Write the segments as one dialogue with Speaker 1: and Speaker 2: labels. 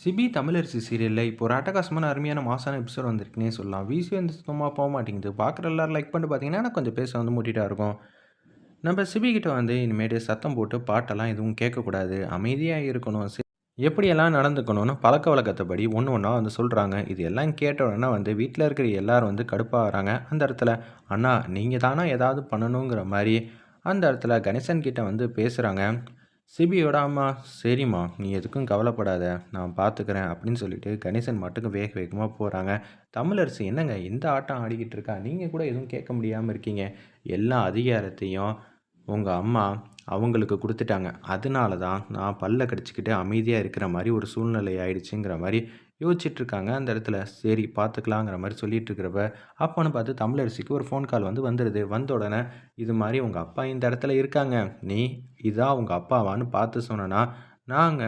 Speaker 1: CP Tamilarasi சீரியல்ல இப்போ ஒரு அட்டகாசமான அருமையான மாசான எபிசோட் வந்திருக்குன்னே சொல்லலாம். வீசியும் வந்து சுத்தமா போமாட்டேங்குது. பார்க்குற எல்லாரும் லைக் பண்ணிட்டு பார்த்தீங்கன்னா, எனக்கு கொஞ்சம் பேச வந்து மூட்டிட்டா இருக்கும். நம்ம சிபி கிட்ட வந்து இனிமேட்டு சத்தம் போட்டு பாட்டெல்லாம் எதுவும் கேட்கக்கூடாது. அமைதியா இருக்கணும். எப்படியெல்லாம் நடந்துக்கணும்னு பழக்கவழக்கத்தபடி ஒண்ணு ஒண்ணா வந்து சொல்றாங்க. இது எல்லாம் கேட்ட உடனே வந்து வீட்ல இருக்கிற எல்லாரும் வந்து கடுப்பாகுறாங்க. அந்த இடத்துல, "அண்ணா நீங்க தானா ஏதாவது பண்ணணுங்கிற மாரி" அந்த இடத்துல கணேசன் கிட்ட வந்து பேசுறாங்க. சிபியோட அம்மா, "சரிம்மா, நீ எதுக்கும் கவலைப்படாத. நான் பார்த்துக்கிறேன்" அப்படின்னு சொல்லிட்டு கணேசன் பாட்டுக்கு வேக வேகமா போறாங்க. தமிழரசி, "என்னங்க இந்த ஆட்டம் ஆடிக்கிட்டு இருக்கா? நீங்க கூட எதுவும் கேட்க முடியாம இருக்கீங்க. எல்லா அதிகாரத்தையும் உங்க அம்மா அவங்களுக்கு குடுத்துட்டாங்க. அதனால தான் நான் பல்ல கடிச்சுக்கிட்டு அமைதியா இருக்கிற மாரி ஒரு சூழ்நிலை ஆயிடுச்சுங்கிற மாரி யோசிச்சுட்டு இருக்காங்க. அந்த இடத்துல சரி பார்த்துக்கலாங்கிற மாரி சொல்லிட்டு இருக்கிறப்ப, அப்பன்னு பார்த்து தமிழரசிக்கு ஒரு ஃபோன் கால் வந்து வந்துருது. வந்த உடனே, "இது மாரி உங்க அப்பா இந்த இடத்துல இருக்காங்க. நீ இதான் உங்க அப்பாவான்னு பார்த்து சொன்னனா, நாங்க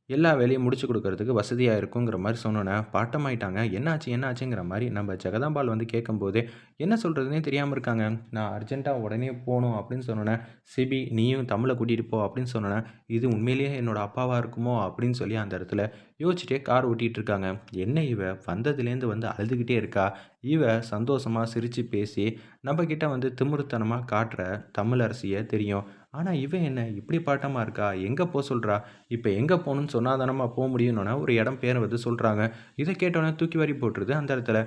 Speaker 1: எல்லா வேலையும் முடிச்சு குடுக்கறதுக்கு வசதியா இருக்குங்கிற மாரி சொன்னோனே, பட்டமாயிட்டாங்க. என்னாச்சு? என்னாச்சுங்கிற மாரி நம்ம ஜெகதாம்பாள் வந்து கேட்கும்போது, என்ன சொல்றதுன்னே தெரியாம இருக்காங்க. நான் அர்ஜென்ட்டா உடனே போணும் அப்படின்னு சொன்னோனே, "சிபி நீயும் தமிழ கூட்டிட்டு போ" அப்படின்னு சொன்னோனே, இது உண்மையிலேயே என்னோட அப்பாவா இருக்குமோ? அப்படின்னு சொல்லி அந்த இடத்துல யோசிச்சுட்டே கார் ஓட்டிட்டு இருக்காங்க. என்ன இவ வந்ததுலேருந்து வந்து அழுதுகிட்டே இருக்கா. இவ சந்தோஷமா சிரிச்சு பேசி, நம்ம கிட்ட வந்து திமிருத்தனமா காட்டுற தமிழரசிய தெரியும். ஆனா இவ என்ன இப்படி பாட்டமா இருக்கா? எங்க சொல்றா? இப்ப எங்க போணும்னு சொன்னா தானம்மா முடியும்னோனே, ஒரு இடம் பேர வந்து சொல்றாங்க. இத கேட்டோனே தூக்கி வாரி போட்டுருது அந்த இடத்துல.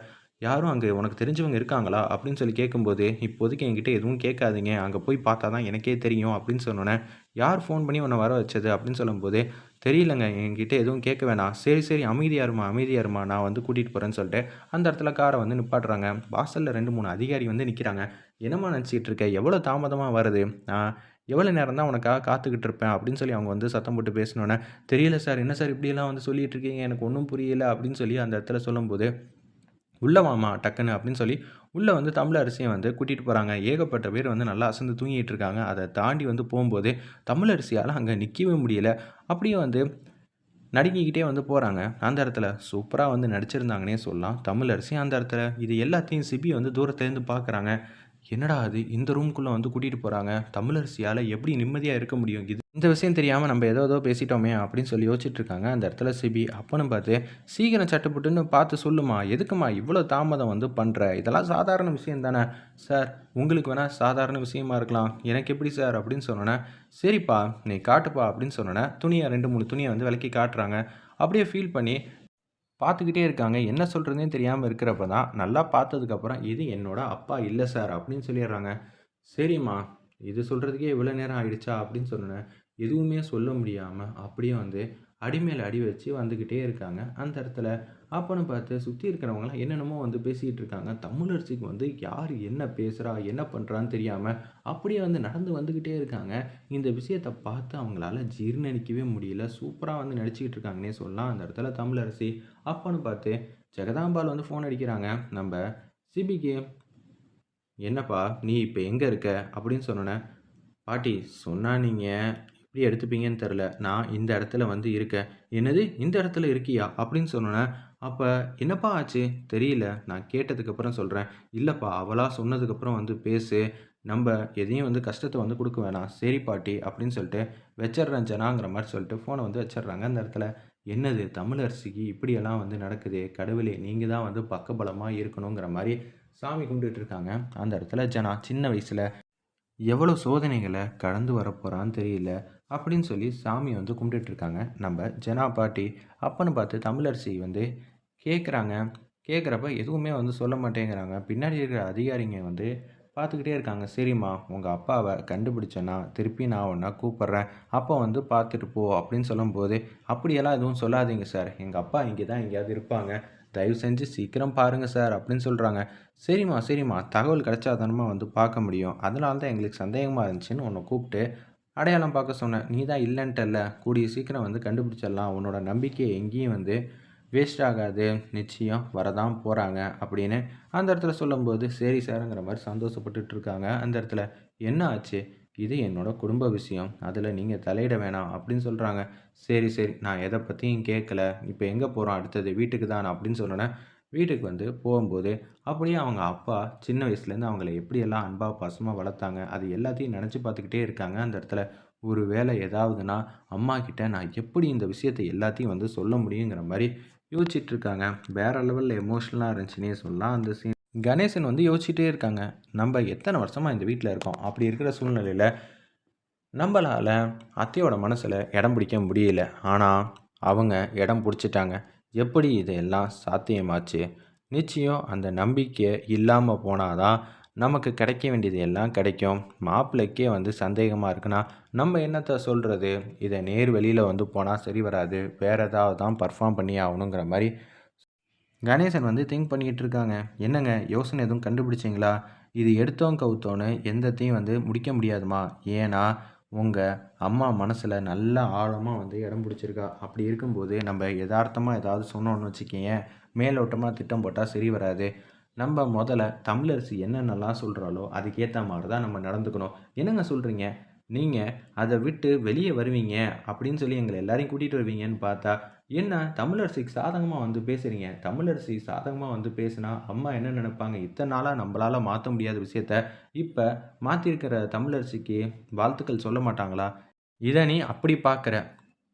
Speaker 1: "யாரும் அங்க உனக்கு தெரிஞ்சவங்க இருக்காங்களா?" அப்படின்னு சொல்லி கேட்கும்போது, "இப்போதைக்கு என்கிட்ட எதுவும் கேட்காதீங்க. அங்க போய் பார்த்தா தான் எனக்கே தெரியும்" அப்படின்னு சொன்னோனே, "யார் ஃபோன் பண்ணி உன்ன வர வச்சது?" அப்படின்னு சொல்லும்போது, "தெரியலங்க. என்கிட்ட எதுவும் கேட்க வேணாம். சரி, சரி அமைதியா இரும்மா, அமைதியா இரும்மா. நான் வந்து கூட்டிட்டு போறேன்னு" சொல்லிட்டு, அந்த இடத்துல கார வந்து நிப்பாட்டுறாங்க. வாசல்ல 2, 3 அதிகாரி வந்து நிக்கிறாங்க. "என்னம்மா நெனச்சுக்கிட்டு இருக்க? எவ்வளோ தாமதமா வருது? எவ்வளோ நேரம் தான் உனக்காக காத்துக்கிட்டு இருப்பேன்" அப்படின்னு சொல்லி அவங்க வந்து சத்தம் போட்டு பேசினோனே, "தெரியல சார். என்ன சார் இப்படியெல்லாம் வந்து சொல்லிட்டு இருக்கீங்க? எனக்கு ஒண்ணும் புரியல" அப்படின்னு சொல்லி அந்த இடத்துல சொல்லும்போது, "உள்ள வாம்மா டக்குன்னு" அப்படின்னு சொல்லி உள்ள வந்து தமிழரசிய வந்து கூட்டிட்டு போறாங்க. ஏகப்பட்ட பேர் வந்து நல்லா அசந்து தூங்கிட்டு இருக்காங்க. அத தாண்டி வந்து போம்போது, தமிழரசியால அங்க நிக்கவே முடியல. அப்படியே வந்து நடுங்கிக்கிட்டே வந்து போறாங்க. அந்த இடத்துல சூப்பரா வந்து நடிச்சிருந்தாங்கன்னே சொல்லலாம். தமிழரசி அந்த இடத்துல இது எல்லாத்தையும் சிபி வந்து தூரத்திலேருந்து பார்க்குறாங்க. என்னடா இது! இந்த ரூம்க்குள்ள வந்து கூட்டிட்டு போறாங்க. தமிழரசியால எப்படி நிம்மதியா இருக்க முடியும்? இந்த விஷயம் தெரியாம நம்ம ஏதோ ஏதோ பேசிட்டோமே அப்படின்னு சொல்லி யோசிச்சுட்டு இருக்காங்க. அந்த இடத்துல சிபி. அப்பன்னு பார்த்து, "சீக்கிரம் சட்டுப்புட்டுன்னு பார்த்து சொல்லுமா. எதுக்கும்மா இவ்வளோ தாமதம் வந்து பண்ற? இதெல்லாம் சாதாரண விஷயம் தானே." "சார், உங்களுக்கு வேணா சாதாரண விஷயமா இருக்கலாம். எனக்கு எப்படி சார்?" அப்படின்னு சொன்னோனே, "சரிப்பா, நீ காட்டுப்பா" அப்படின்னு சொன்னோனே, துணிய 2, 3 துணிய வந்து விலக்கி காட்டுறாங்க. அப்படியே ஃபீல் பண்ணி பார்த்துக்கிட்டே இருக்காங்க. என்ன சொல்றதுன்னே தெரியாம இருக்கிறப்ப தான், நல்லா பார்த்ததுக்கப்புறம், "இது என்னோட அப்பா இல்ல சார்" அப்படின்னு சொல்லிடுறாங்க. "சரிம்மா, இது சொல்றதுக்கே இவ்வளோ நேரம் ஆயிடுச்சா?" அப்படின்னு சொன்னோனே, எதுவுமே சொல்ல முடியாம, அப்படியே வந்து அடி மேல அடி வச்சு வந்துகிட்டே இருக்காங்க. அந்த இடத்துல அப்பன்னு பார்த்து சுத்தி இருக்கிறவங்கலாம் என்னென்னமோ வந்து பேசிட்டு இருக்காங்க. தமிழரசிக்கு வந்து யார் என்ன பேசுறா? என்ன பண்றான்னு தெரியாம, அப்படியே வந்து நடந்து வந்துகிட்டே இருக்காங்க. இந்த விஷயத்த பார்த்து அவங்களால ஜீர்ணிக்கவே முடியல. சூப்பரா வந்து நடிச்சுக்கிட்டு இருக்காங்கன்னே சொல்லலாம். அந்த இடத்துல தமிழரசி. அப்பன்னு பார்த்து ஜெகதாம்பாள் வந்து ஃபோன் அடிக்கிறாங்க. நம்ப சிபிக்கு. "என்னப்பா நீ இப்ப எங்க இருக்க?" அப்படின்னு சொன்னோனே, "பாட்டி சொன்னா நீங்க எப்படி எடுத்துப்பீங்கன்னு தெரியல. நான் இந்த இடத்துல வந்து இருக்கேன்." "என்னது இந்த இடத்துல இருக்கியா?" அப்படின்னு சொன்னோனே, "அப்ப என்னப்பா ஆச்சு?" "தெரியல. நான் கேட்டதுக்கப்புறம் சொல்றேன்." "இல்லப்பா அவளா சொன்னதுக்கப்புறம் வந்து பேசு. நம்ப எதையும் வந்து கஷ்டத்த வந்து குடுக்க வேணாம்." "சரி பாட்டி" அப்படின்னு சொல்லிட்டு வச்சுர்றேன் ஜனாங்கிற மாரி சொல்லிட்டு ஃபோன வந்து வச்சுர்றாங்க அந்த இடத்துல. என்னது தமிழரசிக்கு இப்படியெல்லாம் வந்து நடக்குதே! கடவுளே! நீங்க தான் வந்து பக்கபலமா இருக்கணுங்கிற மாரி சாமி கும்பிட்டுட்டு இருக்காங்க. அந்த இடத்துல ஜனா சின்ன வயசுல எவ்வளோ சோதனைகள கடந்து வரப்போறான்னு தெரியல. அப்படின்னு சொல்லி சாமிய வந்து கும்பிட்டுட்டு இருக்காங்க. நம்ப ஜனா பாட்டி. அப்பன்னு பார்த்து தமிழரசி வந்து கேட்குறாங்க. கேட்குறப்ப எதுவுமே வந்து சொல்ல மாட்டேங்கிறாங்க. பின்னாடி இருக்கிற அதிகாரிங்க வந்து பார்த்துக்கிட்டே இருக்காங்க. "சரிம்மா, உங்க அப்பாவ கண்டுபிடிச்சேன்னா, திருப்பி நான் உன்ன கூப்பிடுறேன். அப்போ வந்து பார்த்துட்டு போ" அப்படின்னு சொல்லும்போது, "அப்படியெல்லாம் எதுவும் சொல்லாதீங்க சார். எங்க அப்பா இங்க தான் எங்கேயாவது இருப்பாங்க. தயவு செஞ்சு சீக்கிரம் பாருங்க சார்" அப்படின்னு சொல்றாங்க. "சரிம்மா, சரிம்மா. தகவல் கிடைச்சா தானம்மா வந்து பார்க்க முடியும். அதனால தான் எங்களுக்கு சந்தேகமா இருந்துச்சுன்னு உன்ன கூப்பிட்டு அடையாளம் பார்க்க சொன்னேன். நீ தான் இல்லன்ட்டல்ல. கூடிய சீக்கிரம் வந்து கண்டுபிடிச்சிடலாம். உன்னோட நம்பிக்கை எங்கேயும் வந்து வேஸ்ட் ஆகாது. நிச்சயம் வரதான் போறாங்க" அப்படின்னு அந்த இடத்துல சொல்லும்போது, "சரி சார்ங்கிற" மாரி சந்தோஷப்பட்டுட்டு இருக்காங்க. அந்த இடத்துல, "என்ன ஆச்சு? இது என்னோட குடும்ப விஷயம். அதுல நீங்க தலையிட வேணாம்" அப்படின்னு சொல்றாங்க. "சரி, சரி. நான் எத பத்தியும் கேட்கல. இப்ப எங்க போறோம் அடுத்தது? வீட்டுக்கு தான" அப்படின்னு சொன்னோனே, வீட்டுக்கு வந்து போகும்போது, அப்படியே அவங்க அப்பா சின்ன வயசுலேருந்து அவங்கள எப்படியெல்லாம் அன்பா, பாசமா வளர்த்தாங்க. அது எல்லாத்தையும் நெனச்சு பார்த்துக்கிட்டே இருக்காங்க அந்த இடத்துல. ஒரு வேளை ஏதாவதுன்னா, அம்மாகிட்ட நான் எப்படி இந்த விஷயத்த எல்லாத்தையும் வந்து சொல்ல முடியுங்கிற மாரி யோசிச்சுட்டு இருக்காங்க. வேற லெவல்ல எமோஷனலா இருந்துச்சுன்னே சொல்லலாம் அந்த சீன். கணேசன் வந்து யோசிச்சுட்டே இருக்காங்க. "நம்ப எத்தன வருஷமா இந்த வீட்ல இருக்கோம். அப்படி இருக்கிற சூழ்நிலையில நம்பளால அத்தையோட மனசுல இடம் பிடிக்க முடியல. ஆனா, அவங்க இடம் புடிச்சுட்டாங்க. எப்படி இது எல்லாம் சாத்தியமாச்சு? நிச்சயம் அந்த நம்பிக்கை இல்லாம போனா தான், நமக்கு கிடைக்க வேண்டியது எல்லாம் கிடைக்கும். மாப்பிள்ளைக்கே வந்து சந்தேகமா இருக்குன்னா, நம்ம என்னத்த சொல்றது? இத நேர் வழியில வந்து போனா சரி வராது. வேற ஏதாவது தான் பெர்ஃபார்ம் பண்ணியே ஆகணுங்கிற மாரி கணேசன் வந்து திங்க் பண்ணிக்கிட்டு இருக்காங்க. "என்னங்க யோசனை எதுவும் கண்டுபிடிச்சீங்களா? இது எடுத்தோம் கவுத்தோன்னு எந்தத்தையும் வந்து முடிக்க முடியாதும்மா. ஏன்னா, உங்க அம்மா மனசுல நல்ல ஆழமா வந்து இடம் பிடிச்சிருக்கா. அப்படி இருக்கும்போது நம்ப எதார்த்தமா ஏதாவது சொன்னோம்னு வச்சுக்கயேன், மேலோட்டமா திட்டம் போட்டா சரி வராது. நம்ப மொதல்ல தமிழரசி என்னென்னலாம் சொல்றாளோ, அதுக்கேத்த மாரி தான் நம்ம நடந்துக்கணும்." "என்னங்க சொல்றீங்க? நீங்க அத விட்டு வெளிய வருவீங்க அப்படின்னு சொல்லி எங்கள எல்லாரையும் கூட்டிட்டு வருவீங்கன்னு பார்த்தா, என்ன தமிழரசிக்கு சாதகமா வந்து பேசுறீங்க. தமிழரசி சாதகமா வந்து பேசுனா, அம்மா என்ன நெனைப்பாங்க? இத்தன நாளா நம்பளால மாத்த முடியாத விஷயத்த, இப்ப மாத்தியிருக்கிற தமிழரசிக்கு வாழ்த்துக்கள் சொல்ல மாட்டாங்களா? இத நீ அப்படி பார்க்குற.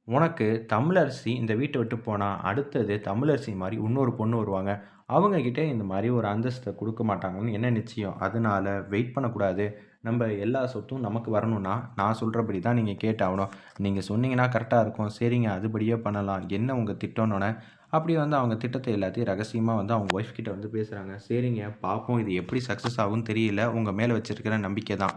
Speaker 1: உனக்கு தமிழரசி இந்த வீட்ட விட்டு போனா, அடுத்தது தமிழரசி மாரி இன்னொரு பொண்ணு வருவாங்க. அவங்க கிட்ட இந்த மாரி ஒரு அந்தஸ்த குடுக்க மாட்டாங்கன்னு என்ன நிச்சயம்? அதனால வெயிட் பண்ணக்கூடாது. நம்ப எல்லா சொத்தும் நமக்கு வரணும்னா, நான் சொல்றபடி தான் நீங்க கேட்டாகணும். நீங்க சொன்னீங்கன்னா கரெக்ட்டா இருக்கும். சரிங்க அதுபடியே பண்ணலாம். என்ன உங்க திட்டம்னோனே, அப்படியே வந்து அவங்க திட்டத்த எல்லாத்தையும் ரகசியமா வந்து அவங்க ஒய்ஃப் கிட்ட வந்து பேசுறாங்க. சரிங்க பார்ப்போம் இது எப்படி சக்சஸ் ஆகும்னு தெரியல. உங்க மேல வச்சிருக்கிற நம்பிக்கை தான்.